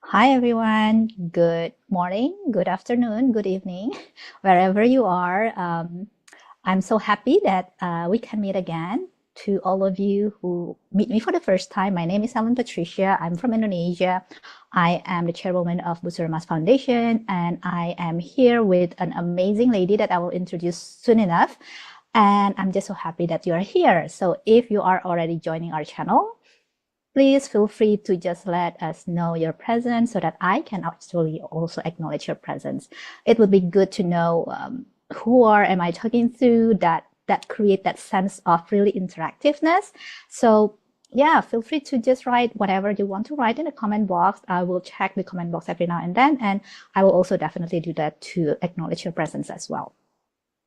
Hi, everyone. Good morning, good afternoon, good evening, wherever you are. I'm so happy that we can meet again. To all of you who meet me for the first time, my name is Patricia. I'm from Indonesia. I am the chairwoman of Bersama Foundation, and I am here with an amazing lady that I will introduce soon enough. And I'm just so happy that you are here. So if you are already joining our channel, please feel free to just let us know your presence so that I can actually also acknowledge your presence. It would be good to know who am I talking to, that create that sense of really interactiveness. So yeah, feel free to just write whatever you want to write in the comment box. I will check the comment box every now and then, and I will also definitely do that to acknowledge your presence as well.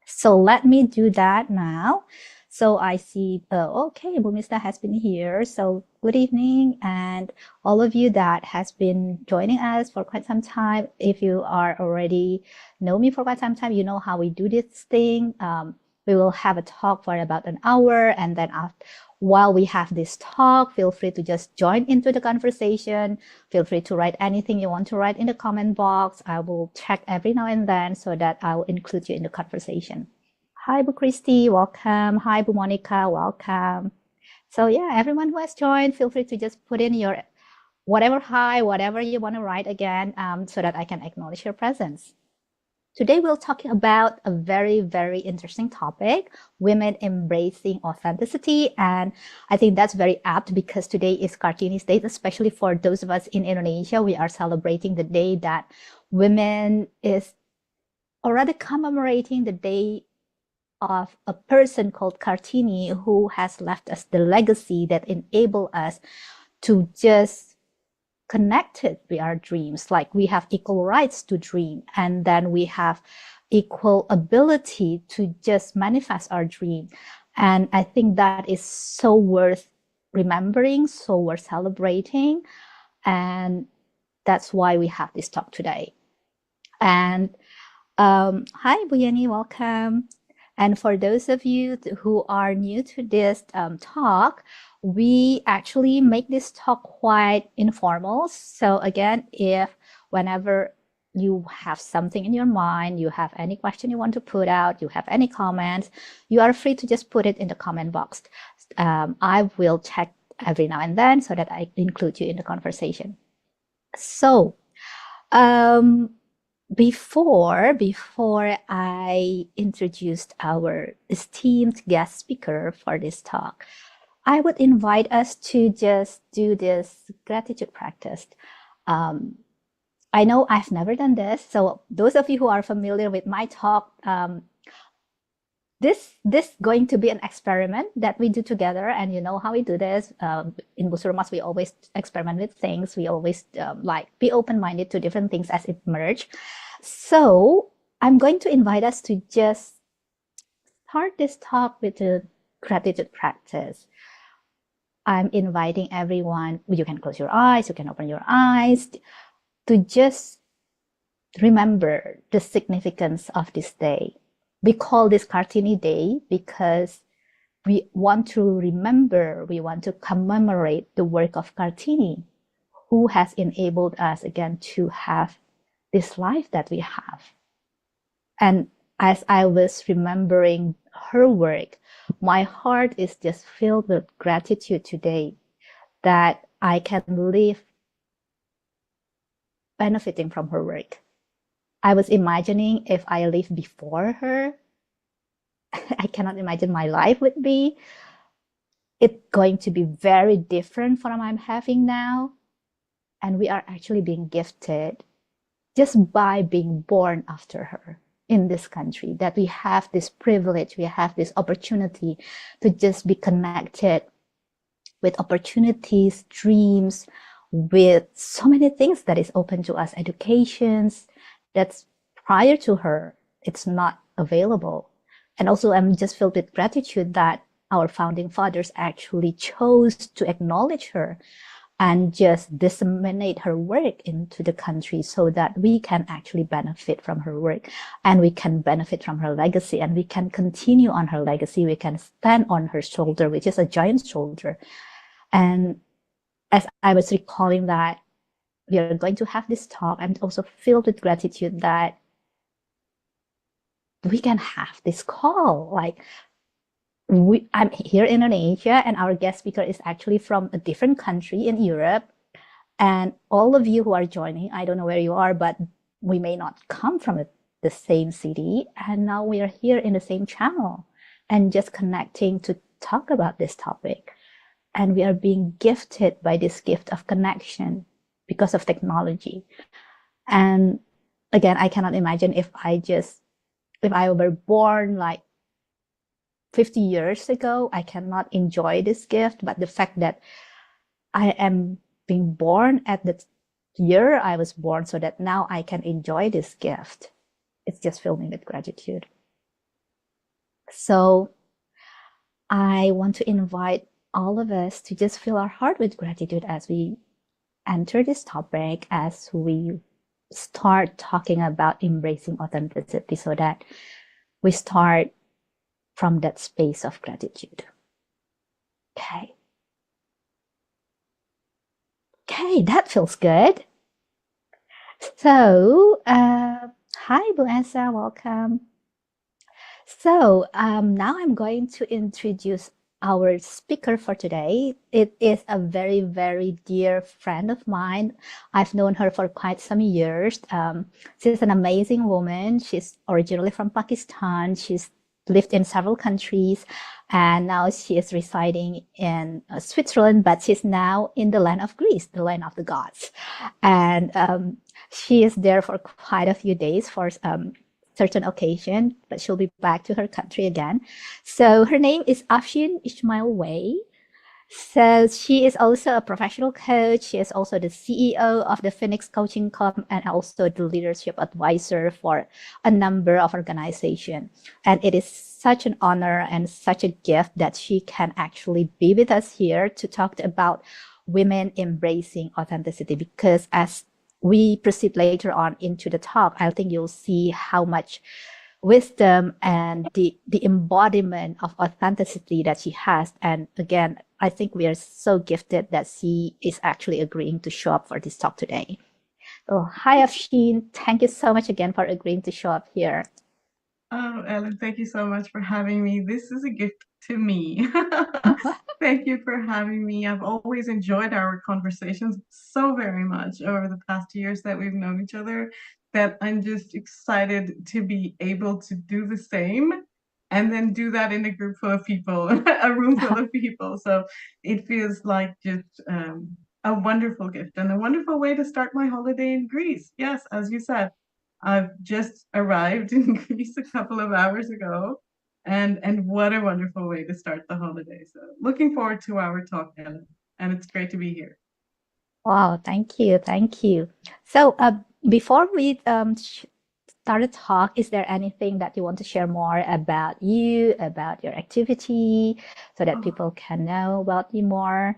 So let me do that now. So I see, okay, Bumista has been here. So good evening, and all of you that has been joining us for quite some time. If you are already know me for quite some time, you know how we do this thing. We will have a talk for about an hour, and then while we have this talk, feel free to just join into the conversation. Feel free to write anything you want to write in the comment box. I will check every now and then so that I will include you in the conversation. Hi, Bu Christy, welcome. Hi, Bu Monica, welcome. So yeah, everyone who has joined, feel free to just put in your whatever hi, whatever you want to write again, so that I can acknowledge your presence. Today, we're talking about a very, very interesting topic, women embracing authenticity. And I think that's very apt because today is Kartini's Day, especially for those of us in Indonesia. We are celebrating the day that women is, or rather commemorating the day of a person called Kartini who has left us the legacy that enable us to just connected with our dreams. Like we have equal rights to dream, and then we have equal ability to just manifest our dream. And I think that is so worth remembering, so worth celebrating. And that's why we have this talk today. And hi, Buyani, welcome. And for those of you who are new to this talk, we actually make this talk quite informal. So again, if whenever you have something in your mind, you have any question you want to put out, you have any comments, you are free to just put it in the comment box. I will check every now and then so that I include you in the conversation. So before I introduced our esteemed guest speaker for this talk, I would invite us to just do this gratitude practice. I know I've never done this, so those of you who are familiar with my talk, this going to be an experiment that we do together, and you know how we do this. In Busurmas, we always experiment with things. We always like be open-minded to different things as it merge. So I'm going to invite us to just start this talk with a gratitude practice. I'm inviting everyone. You can close your eyes. You can open your eyes to just remember the significance of this day. We call this Kartini Day because we want to remember, we want to commemorate the work of Kartini, who has enabled us again to have this life that we have. And as I was remembering her work, my heart is just filled with gratitude today that I can live benefiting from her work. I was imagining if I lived before her, I cannot imagine my life would be. It's going to be very different from what I'm having now. And we are actually being gifted just by being born after her in this country, that we have this privilege, we have this opportunity to just be connected with opportunities, dreams, with so many things that is open to us, educations, that's prior to her, it's not available. And also I'm just filled with gratitude that our founding fathers actually chose to acknowledge her and just disseminate her work into the country so that we can actually benefit from her work and we can benefit from her legacy and we can continue on her legacy. We can stand on her shoulder, which is a giant shoulder. And as I was recalling that, we are going to have this talk, I'm also filled with gratitude that we can have this call. Like, I'm here in Indonesia, and our guest speaker is actually from a different country in Europe. And all of you who are joining, I don't know where you are, but we may not come from the same city. And now we are here in the same channel and just connecting to talk about this topic. And we are being gifted by this gift of connection because of technology. And again, I cannot imagine if I were born like 50 years ago, I cannot enjoy this gift. But the fact that I am being born at the year I was born so that now I can enjoy this gift, it's just filled me with gratitude. So I want to invite all of us to just fill our heart with gratitude as we enter this topic, as we start talking about embracing authenticity, so that we start from that space of gratitude. Okay. Okay, that feels good. So, hi, Bu Esa, welcome. So, now I'm going to introduce our speaker for today. It is a very, very dear friend of mine. I've known her for quite some years. She's an amazing woman. She's originally from Pakistan. She's lived in several countries, and now she is residing in Switzerland, but she's now in the land of Greece, the land of the gods. And she is there for quite a few days for certain occasion, but she'll be back to her country again. So her name is Afshin Ismail Way. So she is also a professional coach. She is also the CEO of the Phoenix Coaching Club and also the leadership advisor for a number of organizations. And it is such an honor and such a gift that she can actually be with us here to talk about women embracing authenticity, because as we proceed later on into the talk, I think you'll see how much wisdom and the embodiment of authenticity that she has. And again, I think we are so gifted that she is actually agreeing to show up for this talk today. So hi, Afshin. Thank you so much again for agreeing to show up here. Oh, Ellen, thank you so much for having me. This is a gift to me. Thank you for having me. I've always enjoyed our conversations so very much over the past years that we've known each other, that I'm just excited to be able to do the same and then do that in a group full of people, a room full of people. So it feels like just a wonderful gift and a wonderful way to start my holiday in Greece. Yes, as you said, I've just arrived in Greece a couple of hours ago, and what a wonderful way to start the holiday. So looking forward to our talk, Ellen, and it's great to be here. Wow, thank you. Thank you. So before we start a talk, is there anything that you want to share more about you, about your activity, so that Oh, people can know about you more?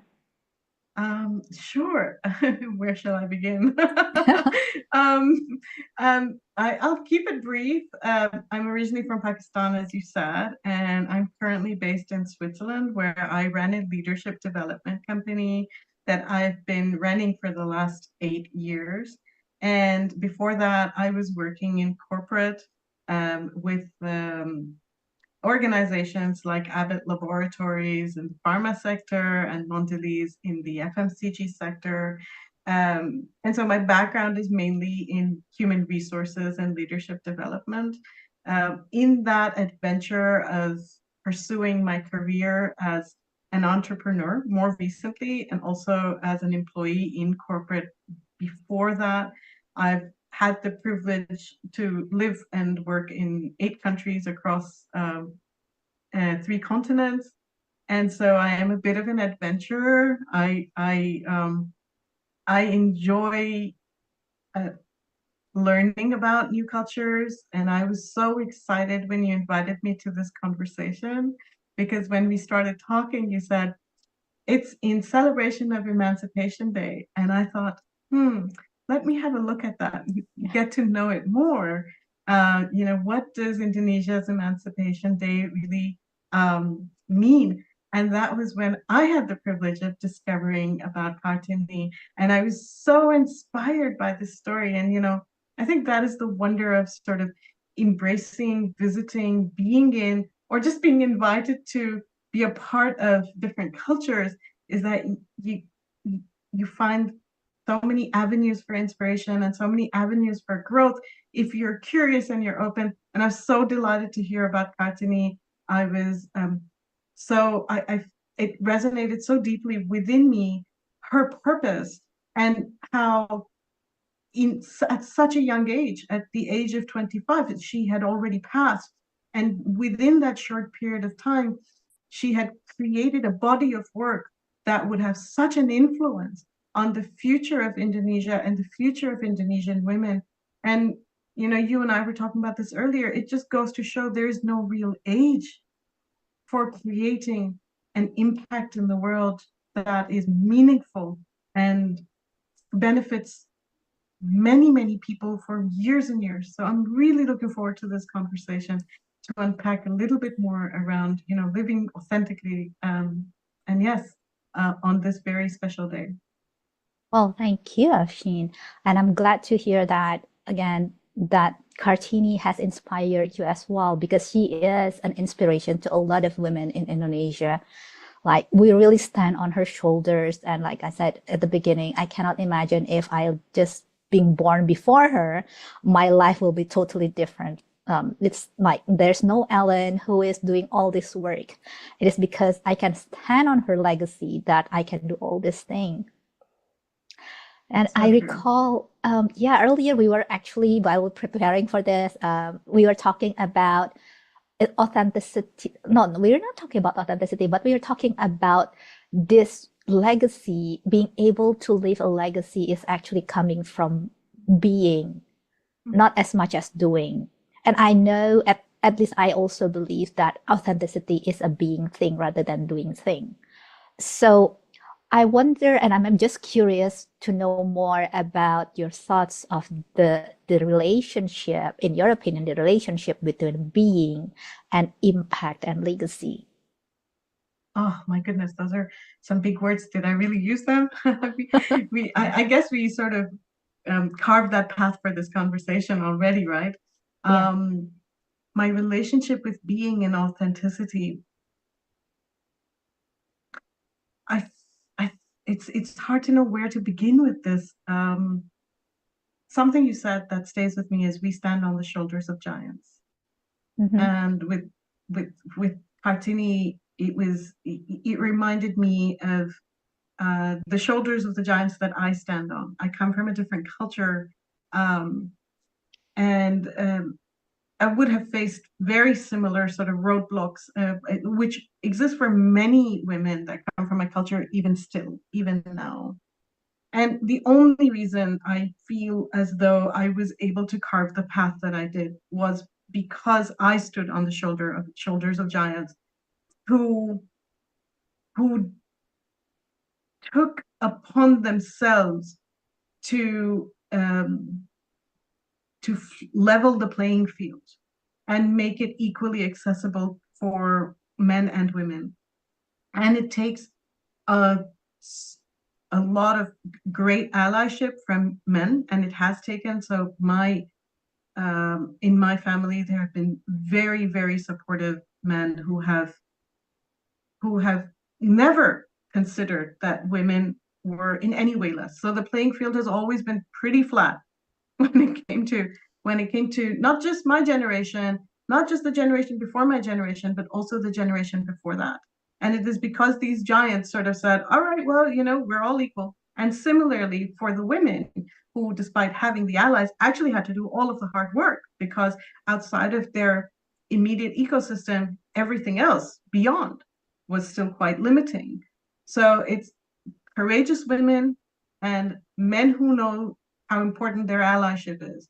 sure. Where shall I begin? um, I'll keep it brief. I'm originally from Pakistan, as you said, and I'm currently based in Switzerland, where I ran a leadership development company that I've been running for the last 8 years. And before that, I was working in corporate with organizations like Abbott Laboratories in the pharma sector and Mondelez in the FMCG sector. And so my background is mainly in human resources and leadership development. In that adventure of pursuing my career as an entrepreneur more recently, and also as an employee in corporate before that, I've had the privilege to live and work in 8 countries across 3 continents. And so I am a bit of an adventurer. I enjoy uh, learning about new cultures, and I was so excited when you invited me to this conversation, because when we started talking, you said it's in celebration of Emancipation Day. And I thought, let me have a look at that, get to know it more. What does Indonesia's Emancipation Day really mean? And that was when I had the privilege of discovering about Kartini. And I was so inspired by this story. And, I think that is the wonder of sort of embracing, visiting, being in, or just being invited to be a part of different cultures, is that you you find so many avenues for inspiration and so many avenues for growth if you're curious and you're open. And I'm so delighted to hear about Kartini. I was so I it resonated so deeply within me, her purpose, and how at such a young age, at the age of 25, she had already passed. And within that short period of time, she had created a body of work that would have such an influence on the future of Indonesia and the future of Indonesian women. And, you and I were talking about this earlier. It just goes to show there is no real age for creating an impact in the world that is meaningful and benefits many, many people for years and years. So I'm really looking forward to this conversation to unpack a little bit more around, living authentically. And yes, on this very special day. Well, thank you, Afshin. And I'm glad to hear that again, that Kartini has inspired you as well, because she is an inspiration to a lot of women in Indonesia. Like, we really stand on her shoulders. And like I said at the beginning, I cannot imagine if I just being born before her, my life will be totally different. It's like there's no Ellen who is doing all this work. It is because I can stand on her legacy that I can do all this thing. And So I true. recall, yeah, earlier we were actually, while we're preparing for this, we were talking about authenticity. No, we're not talking about authenticity, but we are talking about this legacy. Being able to leave a legacy is actually coming from being, not as much as doing. And I know, at least I also believe that authenticity is a being thing rather than doing thing. So I wonder, and I'm just curious to know more about your thoughts of the relationship, in your opinion, the relationship between being and impact and legacy. Oh my goodness, those are some big words. Did I really use them? I guess we sort of carved that path for this conversation already, right? Yeah. Um, my relationship with being and authenticity, I, I, it's hard to know where to begin with this. Something you said that stays with me is we stand on the shoulders of giants. Mm-hmm. And with Partini, it reminded me of the shoulders of the giants that I stand on. I come from a different culture, um, and I would have faced very similar sort of roadblocks, which exist for many women that come from my culture, even still, even now. And the only reason I feel as though I was able to carve the path that I did was because I stood on the shoulders of giants who who took upon themselves to level the playing field and make it equally accessible for men and women. And it takes a a lot of great allyship from men, and it has taken. So in my family, there have been very, very supportive men who have never considered that women were in any way less. So the playing field has always been pretty flat when it came to not just my generation, not just the generation before my generation, but also the generation before that. And it is because these giants sort of said, all right, well, we're all equal. And similarly for the women who, despite having the allies, actually had to do all of the hard work, because outside of their immediate ecosystem, everything else beyond was still quite limiting. So it's courageous women and men who know how important their allyship is,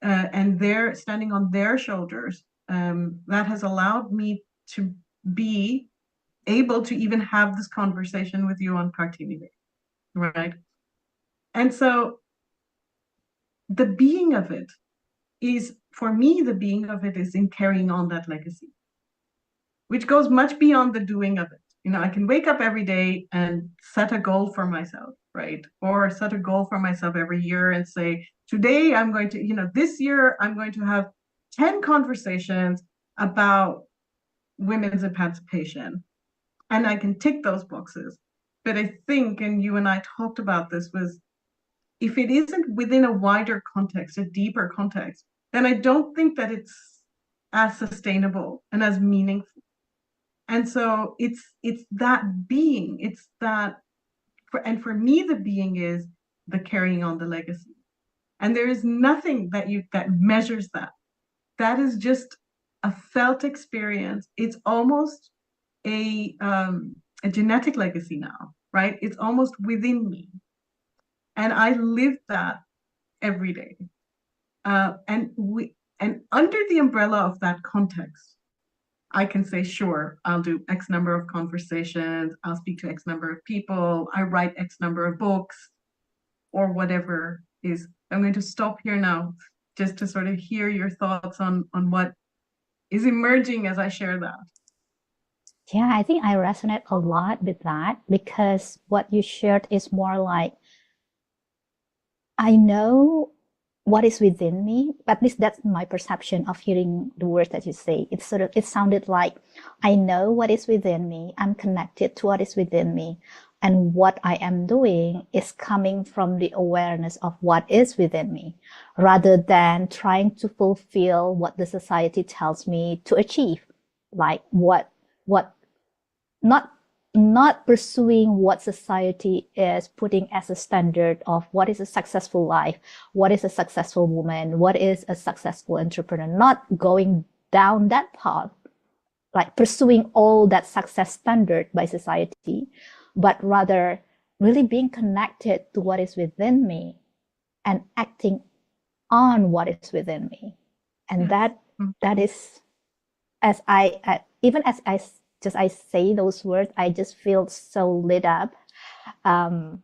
and they're standing on their shoulders. That has allowed me to be able to even have this conversation with you on Cartini Day, right? And so the being of it is, for me, the being of it is in carrying on that legacy, which goes much beyond the doing of it. I can wake up every day and set a goal for myself, right? Or set a goal for myself every year and say, today I'm going to, this year I'm going to have 10 conversations about women's emancipation. And I can tick those boxes. But I think, and you and I talked about this, was if it isn't within a wider context, a deeper context, then I don't think that it's as sustainable and as meaningful. And so it's that being, it's that for me, the being is the carrying on the legacy. And there is nothing that measures that. That is just a felt experience. It's almost a genetic legacy now, right? It's almost within me. And I live that every day. And under the umbrella of that context, I can say, sure, I'll do X number of conversations, I'll speak to X number of people, I write X number of books, or whatever is. I'm going to stop here now just to sort of hear your thoughts on what is emerging as I share that. Yeah, I think I resonate a lot with that because what you shared is more like I know what is within me. At least that's my perception of hearing the words that you say. It sounded like I know what is within me. I'm connected to what is within me. And what I am doing is coming from the awareness of what is within me rather than trying to fulfill what the society tells me to achieve. Like what not not pursuing what society is putting as a standard of what is a successful life, what is a successful woman, what is a successful entrepreneur, not going down that path, like pursuing all that success standard by society, but rather really being connected to what is within me and acting on what is within me. And Yes. that is as even as I say those words, I just feel so lit up. Um,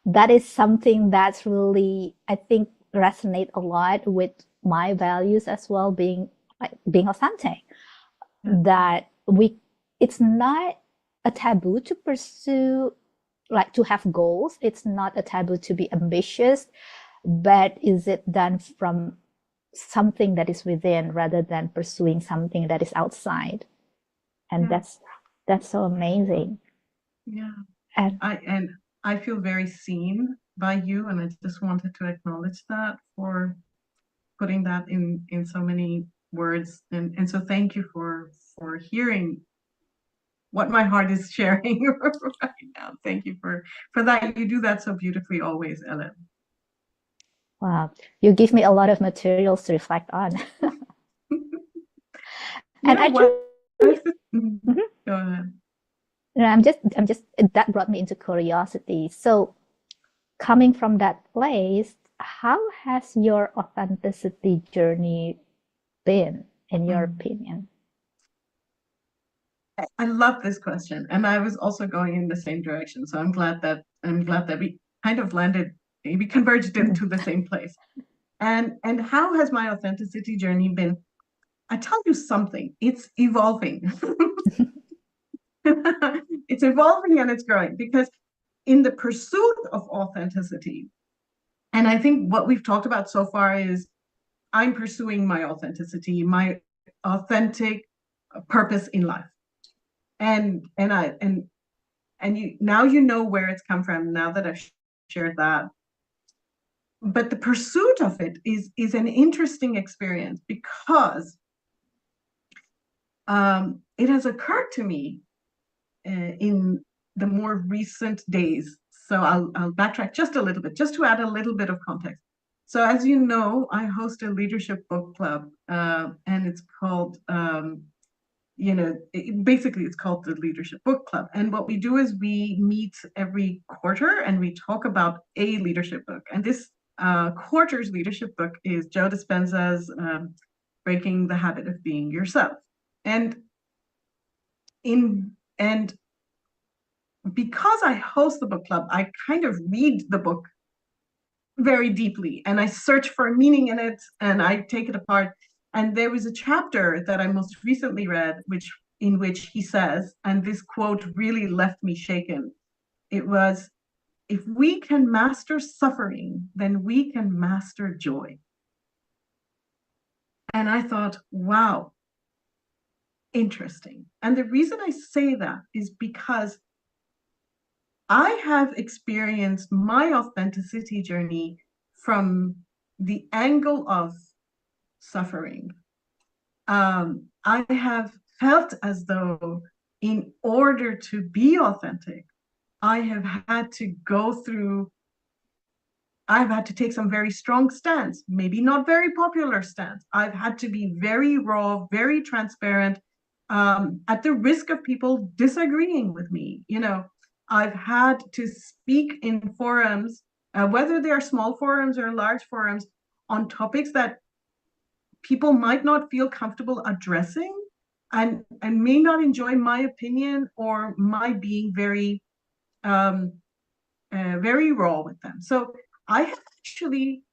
that is something that's really, I think, resonate a lot with my values as well, being authentic. Yeah. That it's not a taboo to pursue, like to have goals. It's not a taboo to be ambitious, but is it done from something that is within rather than pursuing something that is outside? And Yeah. that's so amazing. Yeah. And I feel very seen by you, and I just wanted to acknowledge that for putting that in so many words. And so thank you for hearing what my heart is sharing right now. Thank you for that. You do that so beautifully always, Ellen. wow, you give me a lot of materials to reflect on. And Yeah, actually, what is it? mhm, Go ahead. I'm just that brought me into curiosity. So coming from that place, how has your authenticity journey been, in your Mm. opinion? I love this question, and I was also going in the same direction. So I'm glad that we kind of landed, we converged Mm. into the same place. And how has my authenticity journey been? I tell you something, it's evolving. It's evolving and it's growing because in the pursuit of authenticity, and I think what we've talked about so far is I'm pursuing my authenticity, my authentic purpose in life. And you now you know where it's come from now that I've shared that. But the pursuit of it is an interesting experience because it has occurred to me in the more recent days. So I'll backtrack just a little bit, just to add a little bit of context. So as you know, I host a leadership book club, and it's called, basically it's called the Leadership Book Club. And what we do is we meet every quarter and we talk about a leadership book. And this quarter's leadership book is Joe Dispenza's Breaking the Habit of Being Yourself. And in and because I host the book club, I kind of read the book very deeply and I search for meaning in it and I take it apart. And there was a chapter that I most recently read, which in which he says, and this quote really left me shaken. It was, if we can master suffering, then we can master joy. And I thought, wow, interesting. And the reason I say that is because I have experienced my authenticity journey from the angle of suffering. I have felt as though in order to be authentic, I have had to go through, I've had to take some very strong stance, maybe not very popular stance. I've had to be very raw, very transparent, at the risk of people disagreeing with me. You know, I've had to speak in forums, whether they are small forums or large forums, on topics that people might not feel comfortable addressing, and may not enjoy my opinion or my being very very raw with them. So I have actually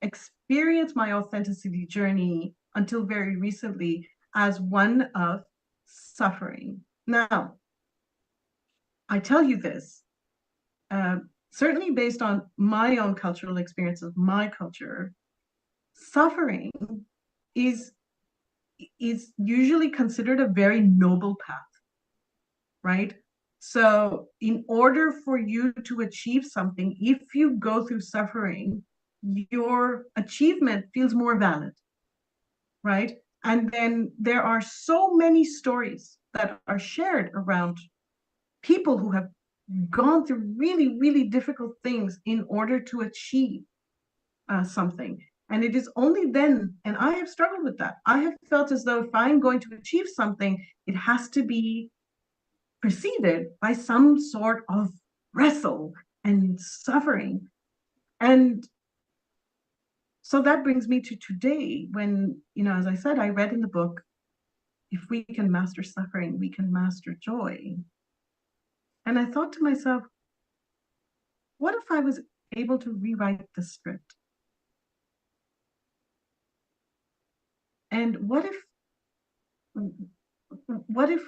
experienced my authenticity journey until very recently as one of suffering. Now, I tell you this, certainly based on my own cultural experience of my culture, suffering is usually considered a very noble path, right? So in order for you to achieve something, if you go through suffering, your achievement feels more valid, right? And then there are so many stories that are shared around people who have gone through really, really difficult things in order to achieve something. And it is only then, and I have struggled with that. I have felt as though if I'm going to achieve something, it has to be preceded by some sort of wrestle and suffering. And so that brings me to today when, you know, as I said, I read in the book, if we can master suffering, we can master joy. And I thought to myself, what if I was able to rewrite the script? And what if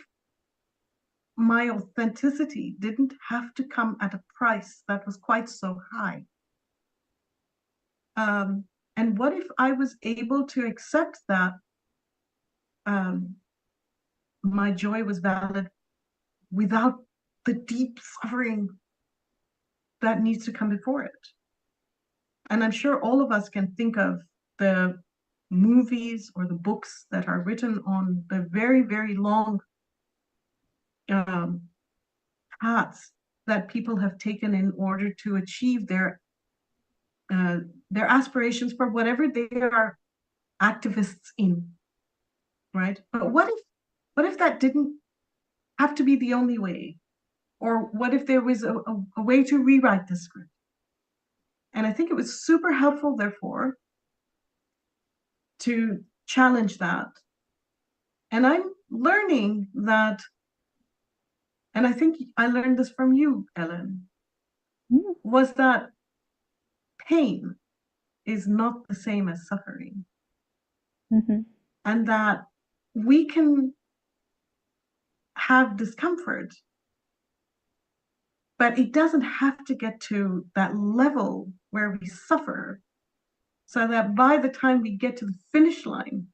my authenticity didn't have to come at a price that was quite so high? And what if I was able to accept that my joy was valid without the deep suffering that needs to come before it? And I'm sure all of us can think of the movies or the books that are written on the very, very long paths that people have taken in order to achieve their aspirations for whatever they are activists in, right? But what if that didn't have to be the only way? Or what if there was a way to rewrite the script? And I think it was super helpful, therefore, to challenge that. And I'm learning that, and I think I learned this from you, Ellen, was that pain is not the same as suffering. Mm-hmm. And that we can have discomfort, but it doesn't have to get to that level where we suffer, so that by the time we get to the finish line,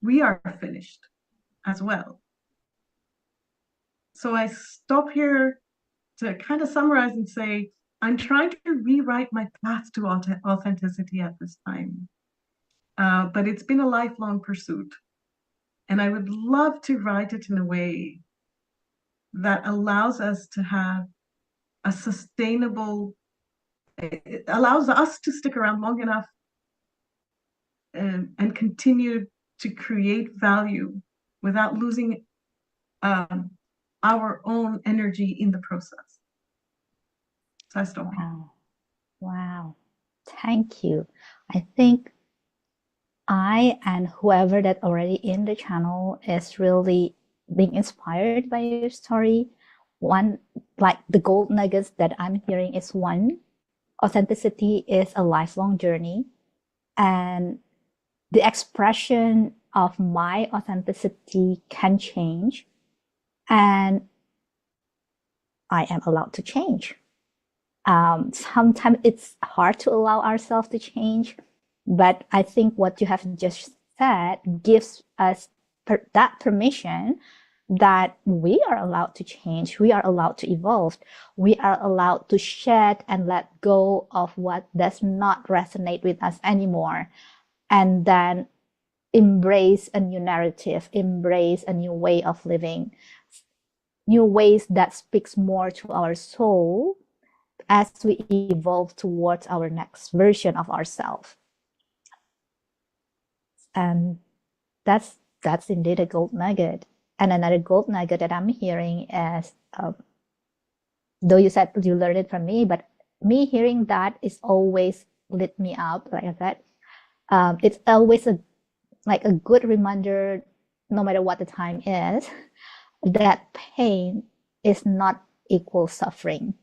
we are finished as well. So I stop here to kind of summarize and say, I'm trying to rewrite my path to authenticity at this time. But it's been a lifelong pursuit. And I would love to write it in a way that allows us to have a sustainable, it allows us to stick around long enough and continue to create value without losing our own energy in the process. So I stop here. Wow. Wow. Thank you. I think I and whoever that already in the channel is really being inspired by your story. One, like the gold nuggets that I'm hearing is one, authenticity is a lifelong journey. And the expression of my authenticity can change, and I am allowed to change. Sometimes it's hard to allow ourselves to change, but I think what you have just said gives us that permission that we are allowed to change, we are allowed to evolve, we are allowed to shed and let go of what does not resonate with us anymore, and then embrace a new narrative, embrace a new way of living, new ways that speaks more to our soul as we evolve towards our next version of ourselves. And that's indeed a gold nugget. And another gold nugget that I'm hearing is, though you said you learned it from me, but me hearing that is always lit me up. Like I said, it's always a good reminder, no matter what the time is, that pain is not equal suffering.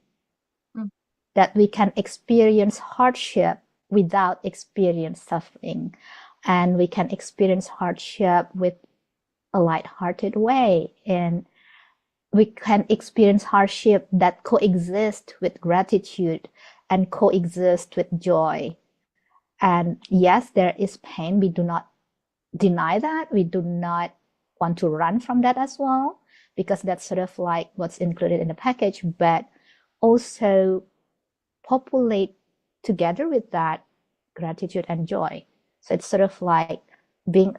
That we can experience hardship without experience suffering, and we can experience hardship with a light-hearted way, and we can experience hardship that coexist with gratitude and coexist with joy. And yes, there is pain. We do not deny that. We do not want to run from that as well, because that's sort of like what's included in the package, but also populate together with that gratitude and joy. So it's sort of like being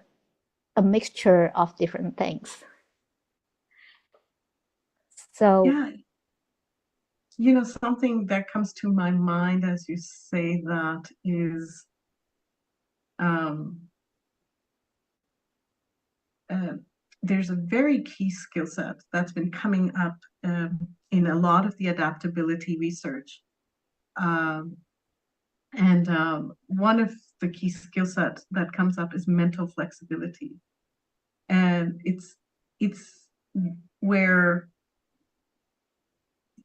a mixture of different things. So Yeah, something that comes to my mind as you say that is um, there's a very key skill set that's been coming up in a lot of the adaptability research. Um, and one of the key skill sets that comes up is mental flexibility. And it's where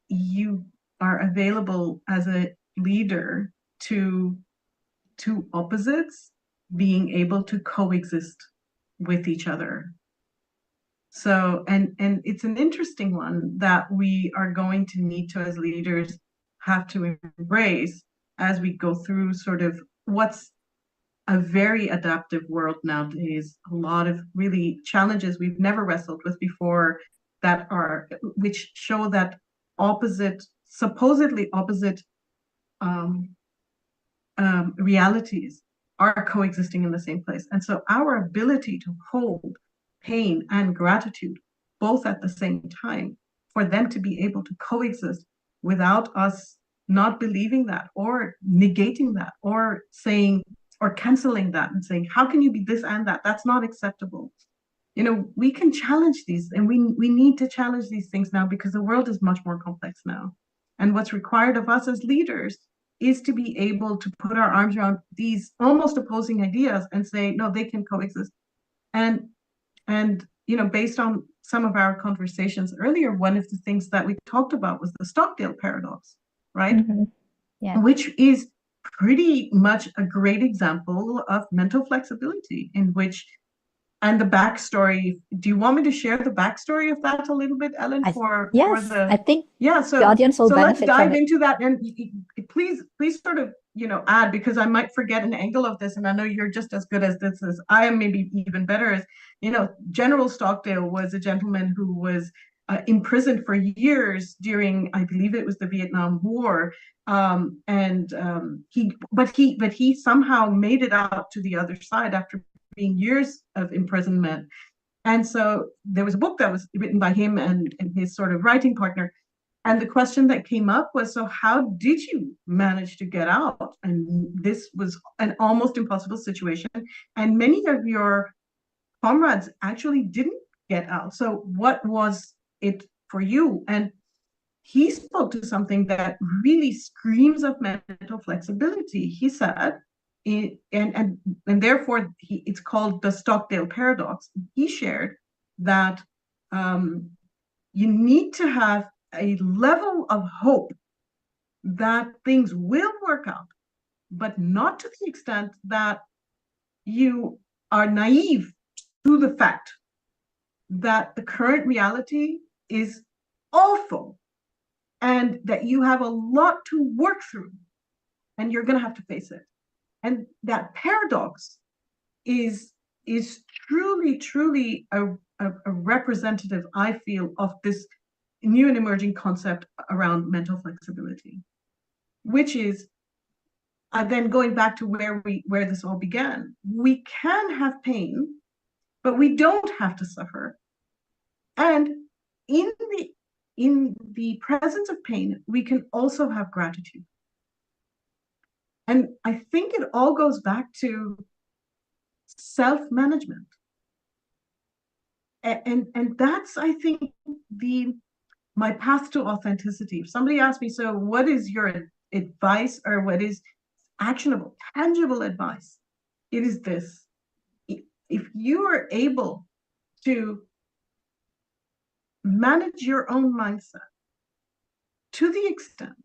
you are available as a leader to two opposites being able to coexist with each other. So, and it's an interesting one that we are going to need to, as leaders, have to embrace as we go through sort of what's a very adaptive world nowadays. A lot of really challenges we've never wrestled with before that are, which show that supposedly opposite um, realities are coexisting in the same place. And so our ability to hold pain and gratitude both at the same time, for them to be able to coexist without us not believing that or negating that or saying or canceling that and saying, how can you be this and that? That's not acceptable. We can challenge these, and we need to challenge these things now, because the world is much more complex now. And what's required of us as leaders is to be able to put our arms around these almost opposing ideas and say, no, they can coexist. And based on some of our conversations earlier, one of the things that we talked about was the Stockdale paradox, right? mm-hmm. Yeah. Which is pretty much a great example of mental flexibility, in which, and the backstory. Do you want me to share the backstory of that a little bit, Ellen? Yes, I think Yeah, the audience will let's benefit from dive it. into that, and please sort of add, because I might forget an angle of this, and I know you're just as good as this as I am, maybe even better. As General Stockdale was a gentleman who was imprisoned for years during, I believe it was the Vietnam War, and he somehow made it out to the other side after being years of imprisonment. And so there was a book that was written by him and his sort of writing partner. And the question that came up was, so how did you manage to get out? And this was an almost impossible situation. And many of your comrades actually didn't get out. So what was it for you? And he spoke to something that really screams of mental flexibility. He said, and therefore it's called the Stockdale paradox. He shared that you need to have a level of hope that things will work out, but not to the extent that you are naive to the fact that the current reality is awful and that you have a lot to work through and you're going to have to face it. And that paradox is truly a representative, I feel, of this new and emerging concept around mental flexibility, which is then going back to where this all began. We can have pain, but we don't have to suffer. And in the presence of pain, we can also have gratitude. And I think it all goes back to self-management. And that's, I think, my path to authenticity. If somebody asks me, so what is your advice, or what is actionable, tangible advice? It is this. If you are able to manage your own mindset to the extent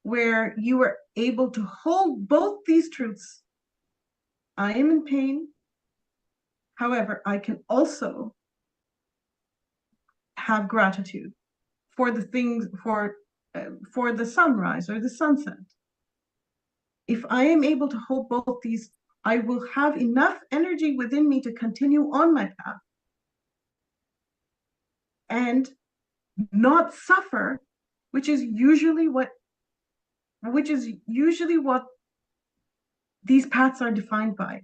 where you are able to hold both these truths, I am in pain. However, I can also have gratitude for the things, for the sunrise or the sunset. If I am able to hold both these, I will have enough energy within me to continue on my path and not suffer, which is usually what these paths are defined by.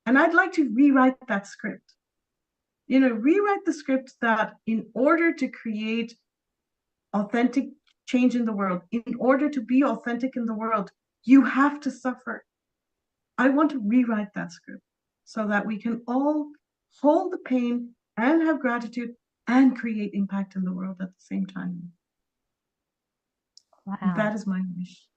And I'd like to rewrite that script. Rewrite the script that in order to create authentic change in the world, in order to be authentic in the world, you have to suffer. I want to rewrite that script so that we can all hold the pain and have gratitude and create impact in the world at the same time. Wow. That is my wish.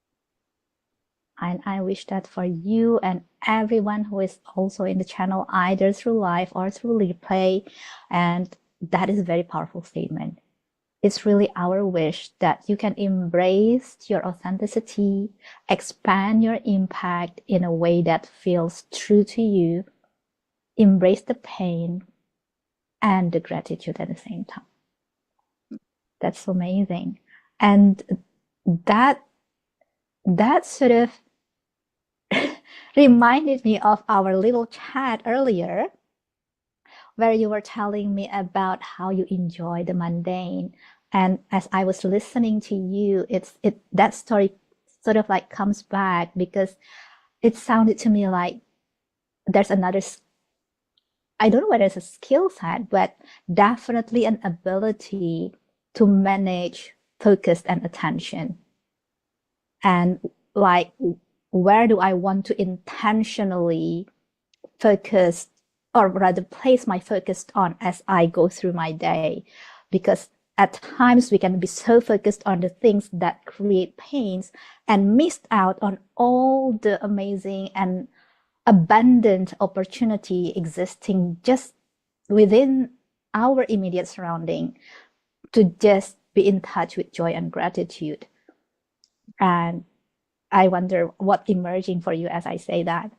And I wish that for you and everyone who is also in the channel, either through live or through replay. And that is a very powerful statement. It's really our wish that you can embrace your authenticity, expand your impact in a way that feels true to you, embrace the pain and the gratitude at the same time. That's amazing. And that sort of reminded me of our little chat earlier, where you were telling me about how you enjoy the mundane. And as I was listening to you, that story sort of like comes back, because it sounded to me like there's another, I don't know whether it's a skill set, but definitely an ability to manage focus and attention. And like, where do I want to intentionally focus, or rather place my focus on as I go through my day? Because at times we can be so focused on the things that create pains and missed out on all the amazing and abundant opportunity existing just within our immediate surrounding, to just be in touch with joy and gratitude. And I wonder what emerging for you as I say that.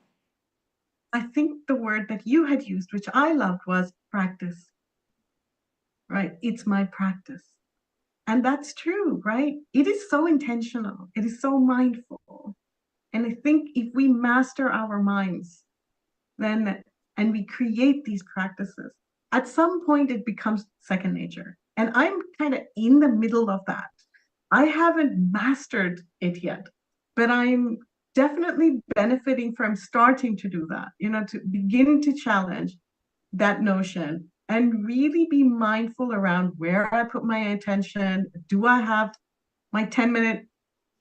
I think the word that you had used, which I loved, was practice. Right? It's my practice. And that's true, right? It is so intentional. It is so mindful. And I think if we master our minds, then, and we create these practices, at some point it becomes second nature. And I'm kind of in the middle of that. I haven't mastered it yet, but I'm definitely benefiting from starting to do that, to begin to challenge that notion and really be mindful around where I put my attention. Do I have my 10-minute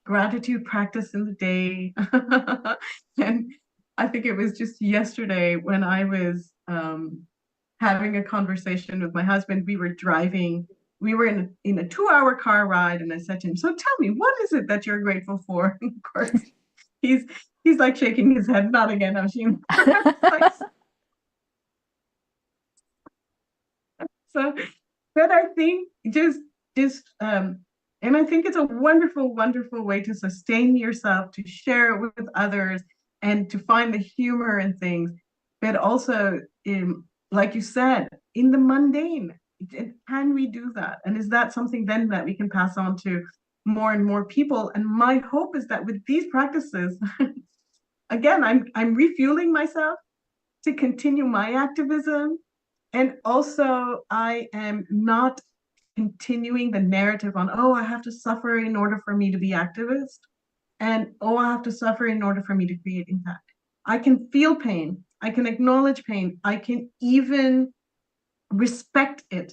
gratitude practice in the day? And I think it was just yesterday when I was having a conversation with my husband. We were driving. We were in a 2-hour car ride, and I said to him, "So tell me, what is it that you're grateful for?" And of course, he's like shaking his head, "Not again, Ashim." So, but I think and I think it's a wonderful, wonderful way to sustain yourself, to share it with others, and to find the humor in things. but also in, like you said, in the mundane. Can we do that? And is that something then that we can pass on to more and more people? And my hope is that with these practices, again, I'm refueling myself to continue my activism. And also, I am not continuing the narrative on, oh, I have to suffer in order for me to be activist. And oh, I have to suffer in order for me to create impact. I can feel pain. I can acknowledge pain. I can even respect it.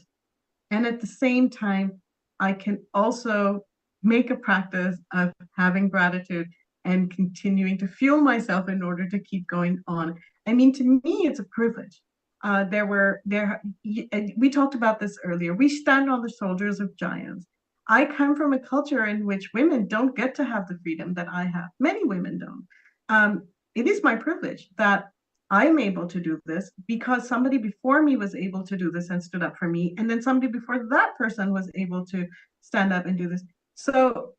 And at the same time, I can also make a practice of having gratitude and continuing to fuel myself in order to keep going on. I mean, to me, it's a privilege. We talked about this earlier. We stand on the shoulders of giants. I come from a culture in which women don't get to have the freedom that I have. Many women don't. It is my privilege that I'm able to do this because somebody before me was able to do this and stood up for me. And then somebody before that person was able to stand up and do this. So,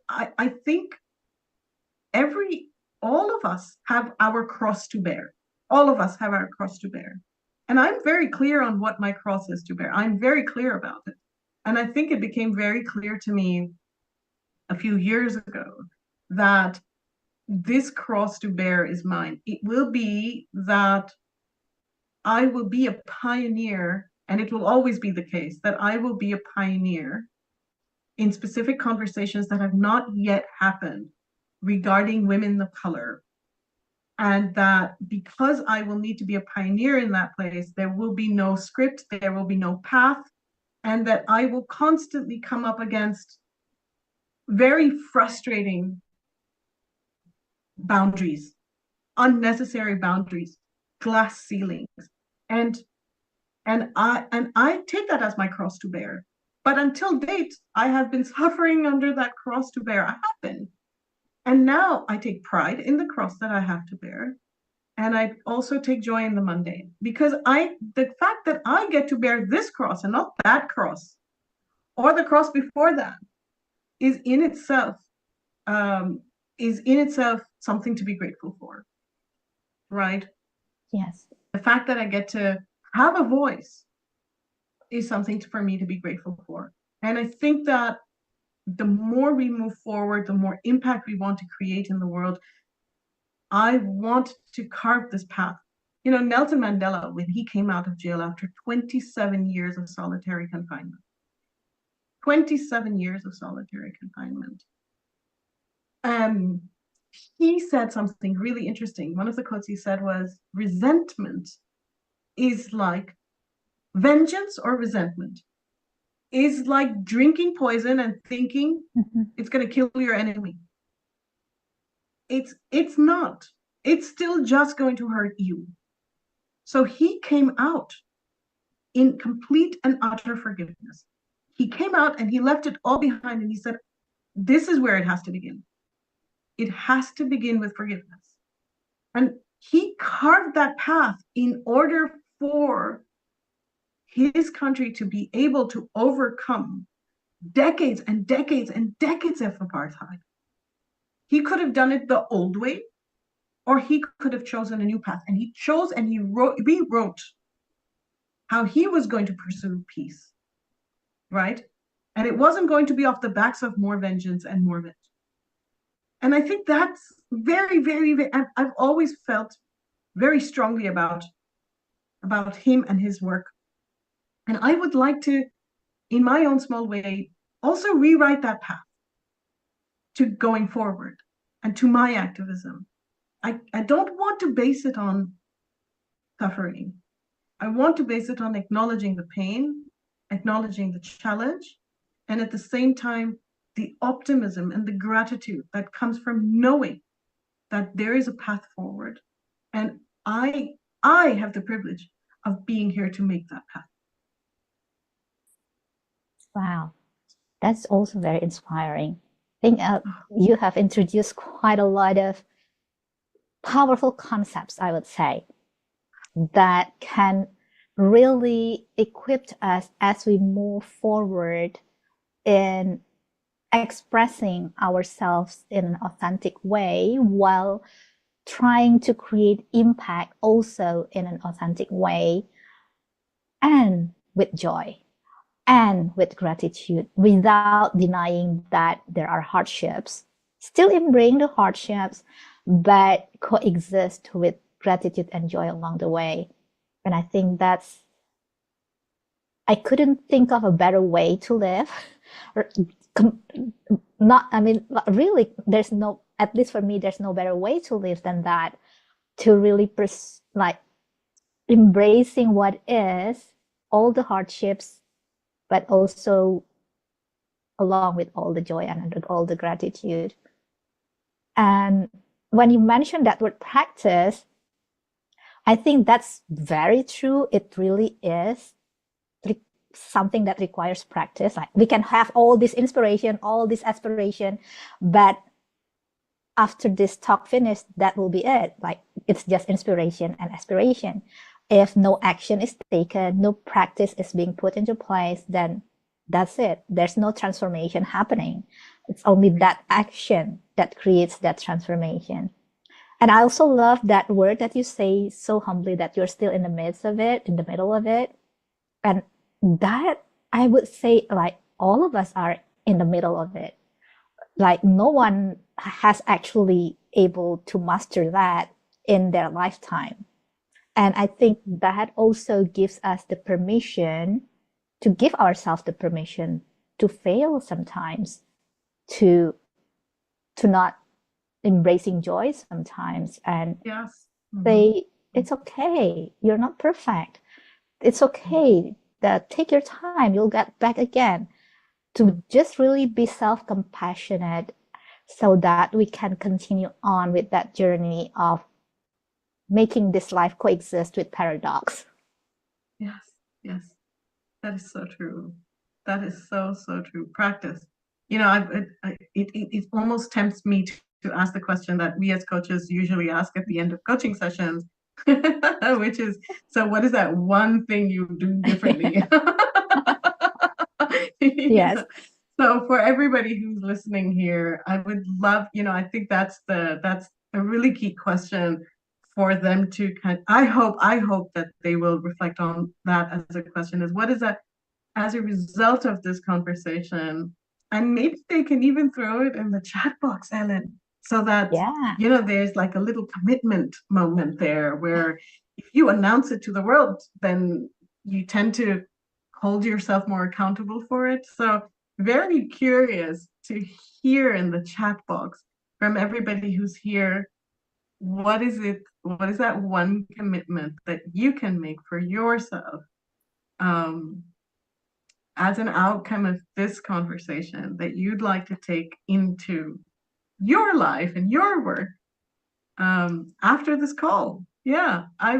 I think every, all of us have our cross to bear. All of us have our cross to bear. And I'm very clear on what my cross is to bear. I'm very clear about it. And I think it became very clear to me a few years ago that this cross to bear is mine. It will be that I will be a pioneer, and it will always be the case that I will be a pioneer in specific conversations that have not yet happened regarding women of color. And that because I will need to be a pioneer in that place, there will be no script, there will be no path, and that I will constantly come up against very frustrating boundaries, unnecessary boundaries, glass ceilings. And I take that as my cross to bear. But until date, I have been suffering under that cross to bear. I have been. And now I take pride in the cross that I have to bear. And I also take joy in the mundane because the fact that I get to bear this cross and not that cross or the cross before that is in itself something to be grateful for, right? Yes. The fact that I get to have a voice is something for me to be grateful for. And I think that the more we move forward, the more impact we want to create in the world. I want to carve this path. Nelson Mandela, when he came out of jail after 27 years of solitary confinement, 27 years of solitary confinement, he said something really interesting. One of the quotes he said was, resentment is like vengeance, or resentment is like drinking poison and thinking it's going to kill your enemy. It's not. It's still just going to hurt you. So he came out in complete and utter forgiveness. He came out and he left it all behind and he said, this is where it has to begin. It has to begin with forgiveness. And he carved that path in order for his country to be able to overcome decades and decades and decades of apartheid. He could have done it the old way, or he could have chosen a new path. And he chose and he rewrote how he was going to pursue peace, right? And it wasn't going to be off the backs of more vengeance and more vengeance. And I think that's very, very, very, I've always felt very strongly about him and his work. And I would like to, in my own small way, also rewrite that path to going forward and to my activism. I don't want to base it on suffering. I want to base it on acknowledging the pain, acknowledging the challenge, and at the same time, the optimism and the gratitude that comes from knowing that there is a path forward. And I have the privilege of being here to make that path. Wow. That's also very inspiring. I think you have introduced quite a lot of powerful concepts, I would say, that can really equip us as we move forward in expressing ourselves in an authentic way while trying to create impact also in an authentic way and with joy and with gratitude without denying that there are hardships. Still embrace the hardships, but coexist with gratitude and joy along the way. And I think I couldn't think of a better way to live. Not, I mean, really, there's no, at least for me, there's no better way to live than that, to really like embracing what is, all the hardships, but also along with all the joy and all the gratitude. And when you mentioned that word practice, I think that's very true. It really is something that requires practice. Like we can have all this inspiration, all this aspiration, but after this talk finished, that will be it. Like it's just inspiration and aspiration. If no action is taken, no practice is being put into place, then that's it. There's no transformation happening. It's only that action that creates that transformation. And I also love that word that you say so humbly, that you're still in the midst of it, in the middle of it. And that, I would say, like all of us are in the middle of it. Like no one has actually able to master that in their lifetime. And I think that also gives us the permission to give ourselves the permission to fail sometimes, to not embracing joy sometimes, and Yes. say, it's okay, you're not perfect. It's okay, that take your time, you'll get back again. To just really be self-compassionate so that we can continue on with that journey of making this life coexist with paradox. Yes, yes, that is so true. That is so, so true. Practice. You know, it almost tempts me to ask the question that we as coaches usually ask at the end of coaching sessions, which is, so what is that one thing you do differently? Yes. Yeah. So for everybody who's listening here, I would love, I think that's a really key question for them to I hope that they will reflect on that as a question, is what is that as a result of this conversation, and maybe they can even throw it in the chat box, Ellen, so that Yeah. there's like a little commitment moment there where if you announce it to the world, then you tend to hold yourself more accountable for it. So very curious to hear in the chat box from everybody who's here, what is that one commitment that you can make for yourself, um, as an outcome of this conversation, that you'd like to take into your life and your work, after this call? Yeah, I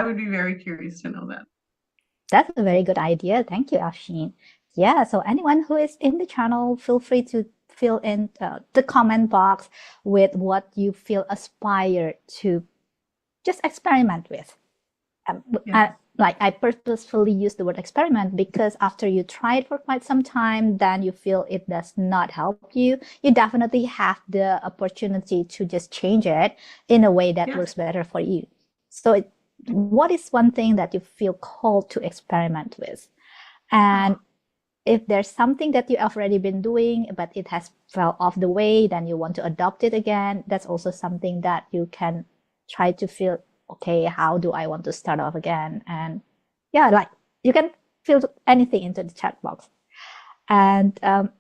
would be very curious to know that. That's a very good idea. Thank you, Afshin. Yeah, so anyone who is in the channel, feel free to fill in the comment box with what you feel aspire to just experiment with. Yes. I purposefully use the word experiment because after you try it for quite some time, then you feel it does not help you. You definitely have the opportunity to just change it in a way that Yes. works better for you. So what is one thing that you feel called to experiment with? And if there's something that you have already been doing, but it has fell off the way, then you want to adopt it again, that's also something that you can try to feel, okay, how do I want to start off again? And yeah, like you can fill anything into the chat box. And I'm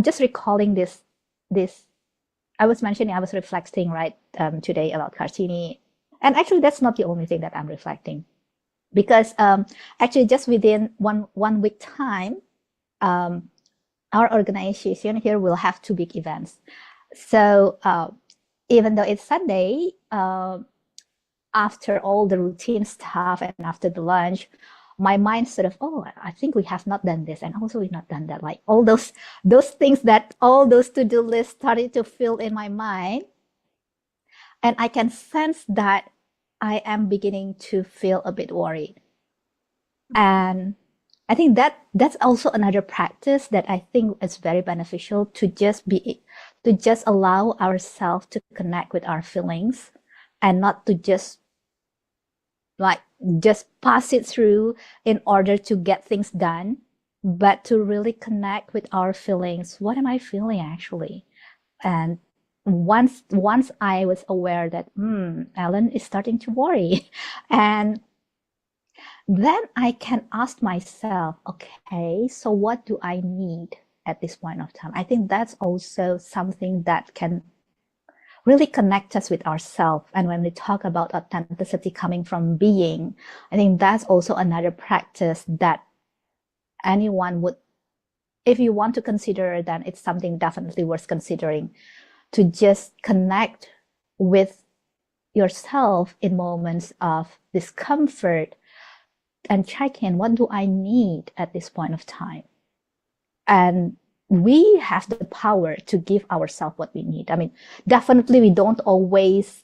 just recalling this, I was mentioning, I was reflecting, right, today about Kartini. And actually, that's not the only thing that I'm reflecting. Because actually, just within one week time, our organization here will have 2 big events. So even though it's Sunday, after all the routine stuff and after the lunch, my mind sort of, oh, I think we have not done this, and also we've not done that. Like all those things, that all those to-do lists started to fill in my mind, and I can sense that I am beginning to feel a bit worried. And I think that's also another practice that I think is very beneficial, to to just allow ourselves to connect with our feelings and not to just like just pass it through in order to get things done, but to really connect with our feelings. What am I feeling actually? And once I was aware that Ellen is starting to worry, and then I can ask myself, okay, so what do I need at this point of time? I think that's also something that can really connect us with ourselves. And when we talk about authenticity coming from being, I think that's also another practice that anyone would, if you want to consider, then it's something definitely worth considering, to just connect with yourself in moments of discomfort and check in, what do I need at this point of time? And we have the power to give ourselves what we need. I mean, definitely we don't always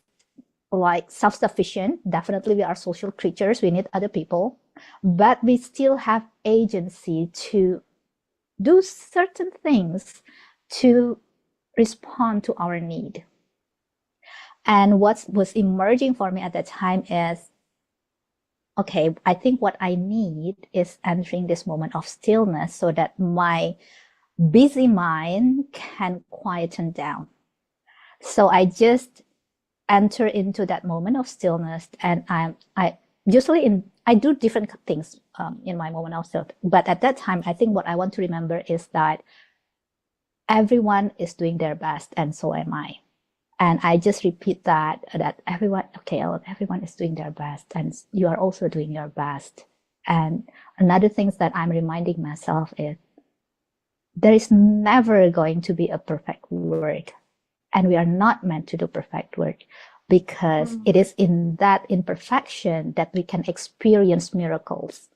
like self-sufficient. Definitely we are social creatures. We need other people, but we still have agency to do certain things to respond to our need. And what was emerging for me at that time is, okay, I think what I need is entering this moment of stillness so that my busy mind can quieten down. So I just enter into that moment of stillness, and I usually I do different things in my moment of stillness. But at that time, I think what I want to remember is that everyone is doing their best, and so am I. And I just repeat that everyone, okay, everyone is doing their best, and you are also doing your best. And another thing that I'm reminding myself is there is never going to be a perfect work, and we are not meant to do perfect work, because it is in that imperfection that we can experience miracles.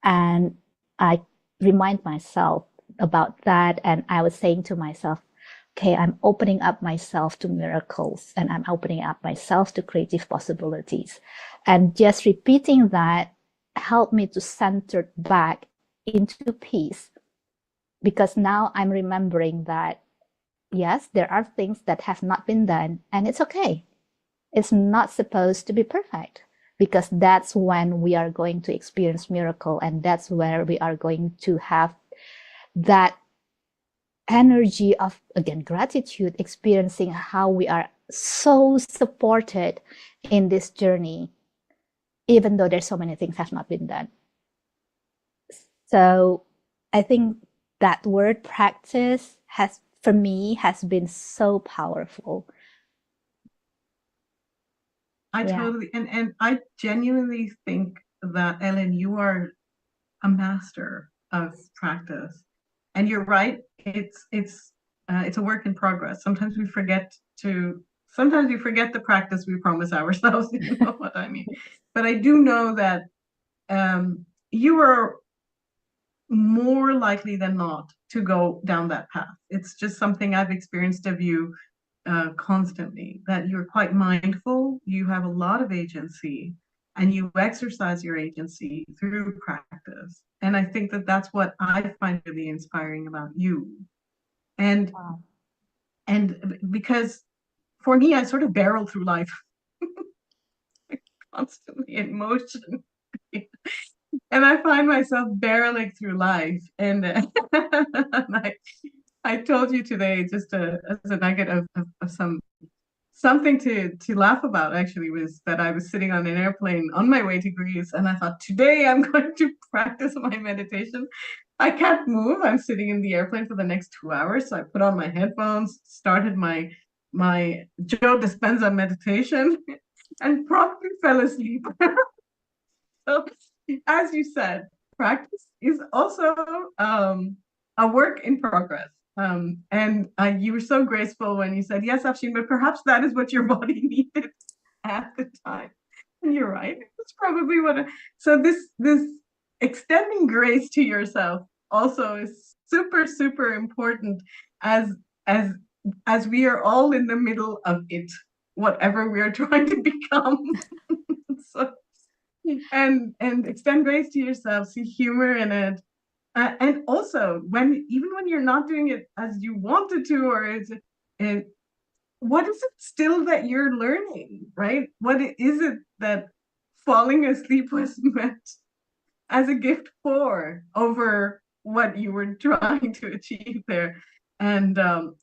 And I remind myself about that, and I was saying to myself, okay, I'm opening up myself to miracles, and I'm opening up myself to creative possibilities. And just repeating that helped me to center back into peace, because now I'm remembering that, yes, there are things that have not been done, and it's okay. It's not supposed to be perfect, because that's when we are going to experience miracle, and that's where we are going to have that energy of, again, gratitude, experiencing how we are so supported in this journey, even though there's so many things have not been done. So I think that word practice has, for me, has been so powerful. I totally, and I genuinely think that, Ellen, you are a master of practice. And you're right, it's a work in progress. Sometimes we forget the practice we promise ourselves, you know what I mean? But I do know that you are more likely than not to go down that path. It's just something I've experienced of you constantly, that you're quite mindful, you have a lot of agency, and you exercise your agency through practice. And I think that that's what I find really inspiring about you. And Wow. and because for me, I sort of barrel through life constantly in motion. And I find myself barreling through life. And I told you today, just as a nugget of something to laugh about, actually, was that I was sitting on an airplane on my way to Greece, and I thought, today I'm going to practice my meditation. I can't move. I'm sitting in the airplane for the next 2 hours. So I put on my headphones, started my Joe Dispenza meditation, and promptly fell asleep. So, as you said, practice is also a work in progress. And you were so graceful when you said, yes, Afshin, but perhaps that is what your body needed at the time. And you're right. That's probably so this extending grace to yourself also is super, super important, as as as we are all in the middle of it, whatever we are trying to become. So, and extend grace to yourself, see humor in it. And also, even when you're not doing it as you wanted to, or And what is it still that you're learning, right? What is it that falling asleep was meant as a gift for over what you were trying to achieve there? And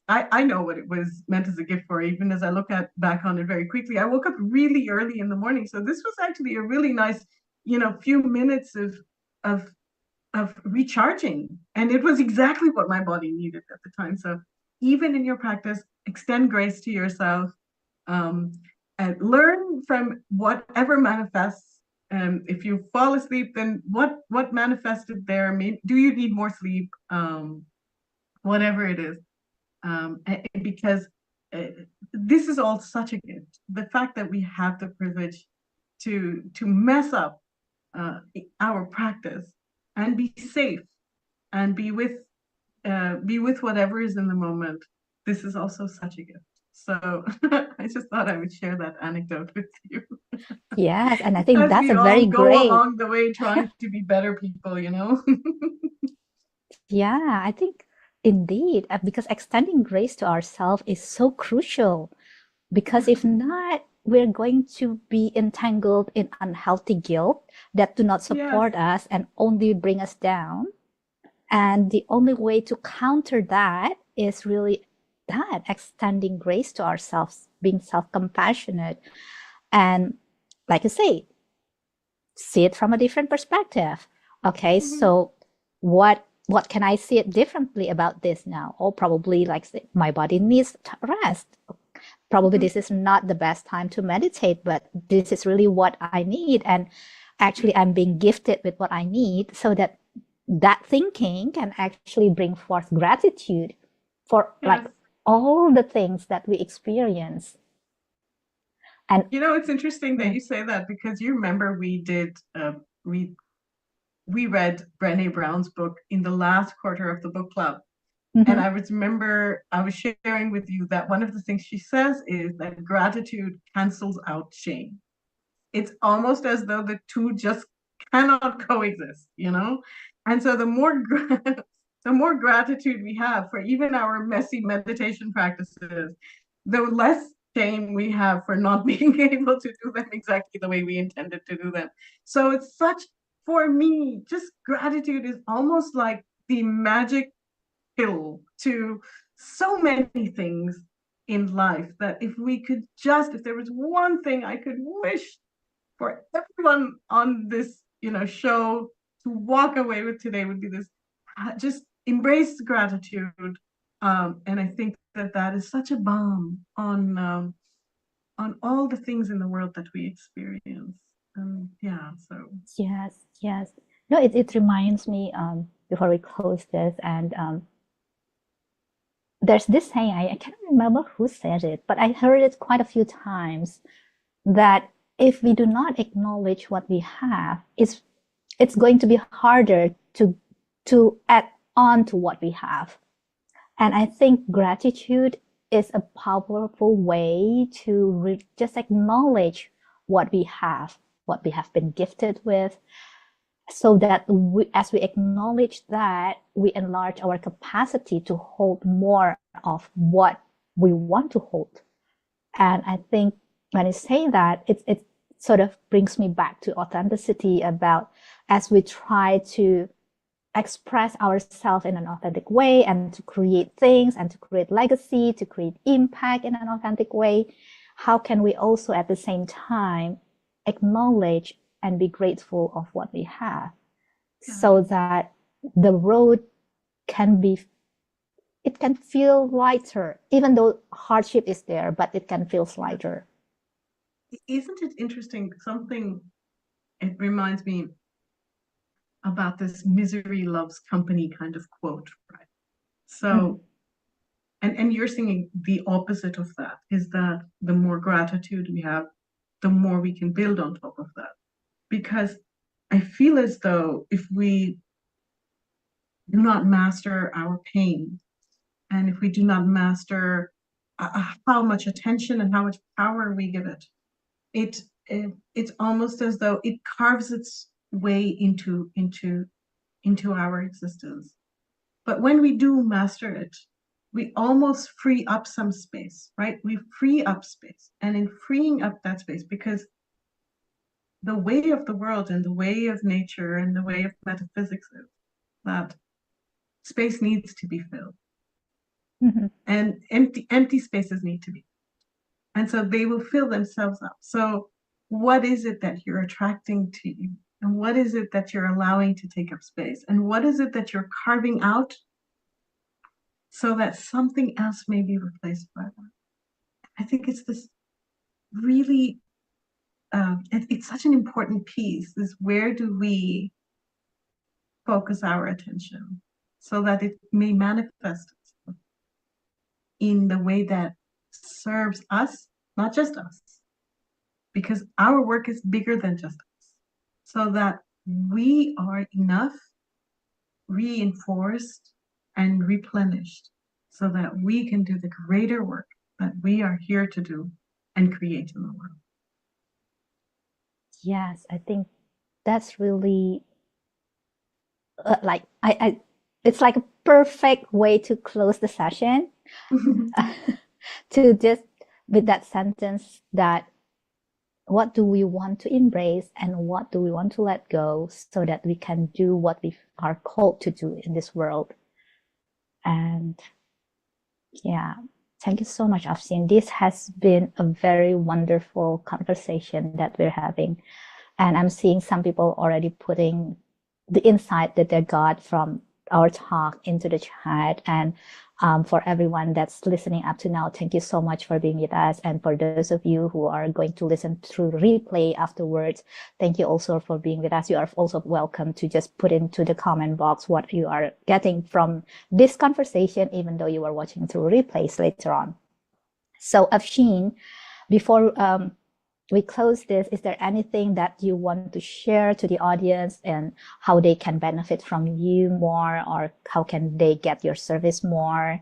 I know what it was meant as a gift for, even as I look at back on it very quickly. I woke up really early in the morning, so this was actually a really nice, few minutes of of recharging. And it was exactly what my body needed at the time. So even in your practice, extend grace to yourself, um, and learn from whatever manifests. If you fall asleep, then what manifested there? Do you need more sleep? Whatever it is, because uh, this is all such a gift. The fact that we have the privilege to mess up our practice and be safe and be with whatever is in the moment. This is also such a gift. So I just thought I would share that anecdote with you Yes, and I think as that's we a all very go great. along the way trying to be better people. Yeah, I think indeed, because extending grace to ourselves is so crucial. Because if not, we're going to be entangled in unhealthy guilt that do not Yes. support us and only bring us down. And the only way to counter that is really that extending grace to ourselves, being self compassionate. And like I say, see it from a different perspective. Okay, Mhm. so what can I see it differently about this now? Or probably like my body needs rest. Probably Mhm. this is not the best time to meditate, but this is really what I need. And actually, I'm being gifted with what I need so that that thinking can actually bring forth gratitude for like Yes. all the things that we experience. And It's interesting that mm, you say that because you remember we we read Brené Brown's book in the last quarter of the book club. And mhm, I remember I was sharing with you that one of the things she says is that gratitude cancels out shame. It's almost as though the two just cannot coexist. And so the more gratitude we have for even our messy meditation practices, the less shame we have for not being able to do them exactly the way we intended to do them. So it's such, for me, just gratitude is almost like the magic pill to so many things in life that if there was one thing I could wish for everyone on this, show to walk away with today would be this: just embrace gratitude. And I think that that is such a balm on all the things in the world that we experience. Yeah, so yes, yes. No, it reminds me before we close this, and there's this saying, I can't remember who said it, but I heard it quite a few times that if we do not acknowledge what we have, it's going to be harder to add on to what we have. And I think gratitude is a powerful way to just acknowledge what we have been gifted with, so that as we acknowledge that, we enlarge our capacity to hold more of what we want to hold. And I think when I say that, it sort of brings me back to authenticity about as we try to express ourselves in an authentic way and to create things and to create legacy, to create impact in an authentic way, how can we also at the same time acknowledge and be grateful of what we have yeah. so that the road can be it can feel lighter even though hardship is there, but it can feel lighter. Isn't it interesting? It reminds me about this misery loves company kind of quote, right? Mm. So, and you're singing the opposite of that, is that the more gratitude we have, the more we can build on top of that. Because I feel as though if we do not master our pain, and if we do not master how much attention and how much power we give it, it's almost as though it carves its way into our existence. But when we do master it, we almost free up some space, right? We free up space. And in freeing up that space, because the way of the world and the way of nature and the way of metaphysics is that space needs to be filled. Mm-hmm. And empty spaces need to be. And so they will fill themselves up. So what is it that you're attracting to you? And what is it that you're allowing to take up space? And what is it that you're carving out so that something else may be replaced by that? I think it's this really, it's such an important piece, is where do we focus our attention so that it may manifest itself in the way that serves us, not just us, because our work is bigger than just us, so that we are enough, reinforced, and replenished so that we can do the greater work that we are here to do and create in the world. Yes, I think that's really like it's like a perfect way to close the session. To just with that sentence that what do we want to embrace and what do we want to let go so that we can do what we are called to do in this world. And yeah, thank you so much, Afshin. This has been a very wonderful conversation that we're having. And I'm seeing some people already putting the insight that they got from our talk into the chat. And for everyone that's listening up to now, thank you so much for being with us. And for those of you who are going to listen through replay afterwards, thank you also for being with us. You are also welcome to just put into the comment box what you are getting from this conversation, even though you are watching through replays later on. So Afshin, before we close this, is there anything that you want to share to the audience and how they can benefit from you more, or how can they get your service more?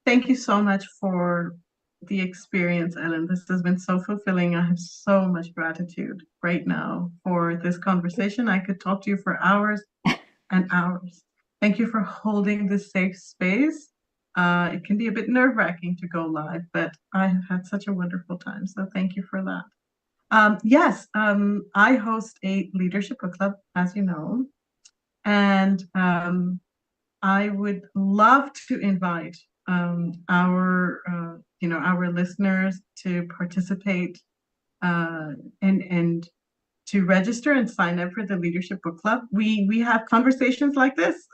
Thank you so much for the experience, Ellen. This has been so fulfilling. I have so much gratitude right now for this conversation. I could talk to you for hours and hours. Thank you for holding this safe space. It can be a bit nerve-wracking to go live, but I have had such a wonderful time. So thank you for that. Yes, I host a leadership book club, as you know, and I would love to invite our listeners to participate and to register and sign up for the Leadership Book Club. We have conversations like this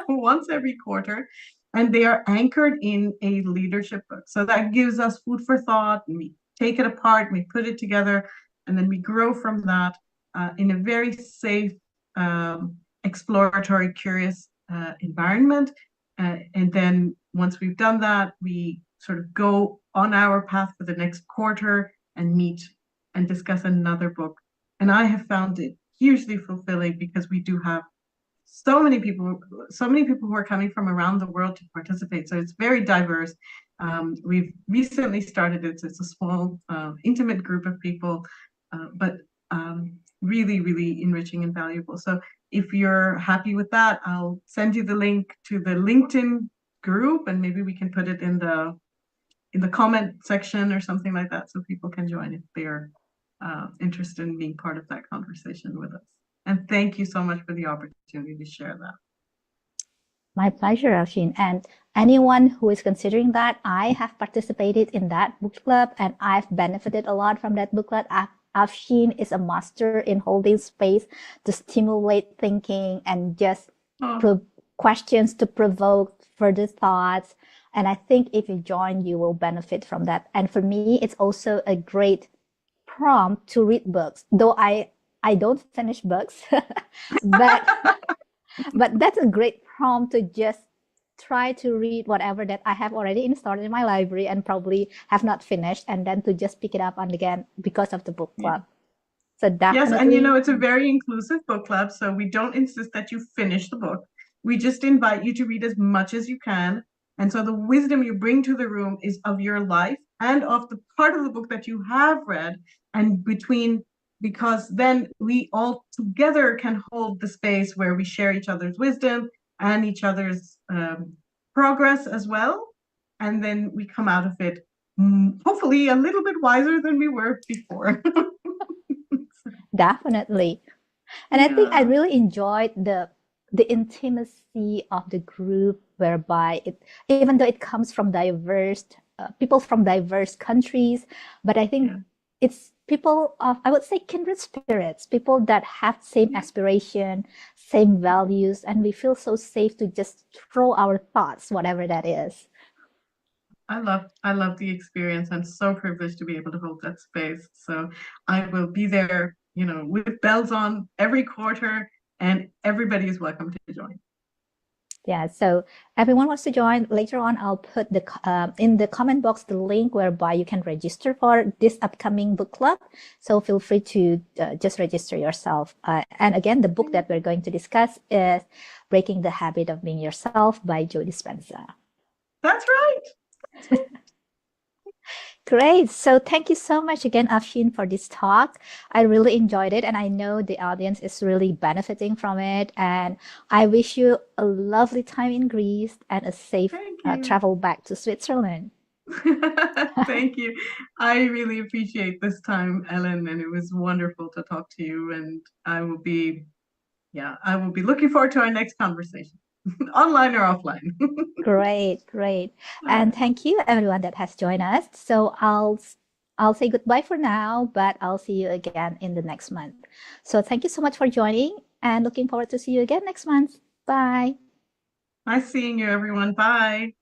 once every quarter, and they are anchored in a leadership book. So that gives us food for thought, and we take it apart, we put it together, and then we grow from that in a very safe, exploratory, curious environment. And then once we've done that, we sort of go on our path for the next quarter and meet and discuss another book. And I have found it hugely fulfilling because we do have so many people who are coming from around the world to participate. So it's very diverse. We've recently started it. It's a small, intimate group of people, but really, really enriching and valuable. So if you're happy with that, I'll send you the link to the LinkedIn group, and maybe we can put it in the comment section or something like that, so people can join if they're interested in being part of that conversation with us. And thank you so much for the opportunity to share that. My pleasure, Afshin. And anyone who is considering that, I have participated in that book club and I've benefited a lot from that book club. Afshin is a master in holding space to stimulate thinking and just questions to provoke further thoughts. And I think if you join, you will benefit from that. And for me, it's also a great prompt to read books, though I don't finish books, but that's a great prompt to just try to read whatever that I have already installed in my library and probably have not finished, and then to just pick it up again because of the book club. So definitely. Yes, and it's a very inclusive book club, so we don't insist that you finish the book. We just invite you to read as much as you can. And so the wisdom you bring to the room is of your life and of the part of the book that you have read, and because then we all together can hold the space where we share each other's wisdom and each other's progress as well. And then we come out of it, hopefully a little bit wiser than we were before. Definitely. And I think I Yeah, really enjoyed the intimacy of the group, whereby it, even though it comes from diverse people from diverse countries, but I think yeah, it's people of, I would say, kindred spirits, people that have same yeah. aspiration, same values, and we feel so safe to just throw our thoughts, whatever that is. I love the experience. I'm so privileged to be able to hold that space. So I will be there, with bells on every quarter, and everybody is welcome to join. Yeah, so everyone wants to join. Later on, I'll put in the comment box the link whereby you can register for this upcoming book club. So feel free to just register yourself. And again, the book that we're going to discuss is Breaking the Habit of Being Yourself by Joe Dispenza. That's right. That's right. Great. So thank you so much again, Afshin, for this talk. I really enjoyed it, and I know the audience is really benefiting from it. And I wish you a lovely time in Greece and a safe Thank you. travel back to Switzerland. Thank you. I really appreciate this time, Ellen, and it was wonderful to talk to you. And I will be looking forward to our next conversation, online or offline. Great, great. All And right. thank you everyone that has joined us. So I'll say goodbye for now, but I'll see you again in the next month. So thank you so much for joining and looking forward to see you again next month. Bye. Nice seeing you, everyone. Bye.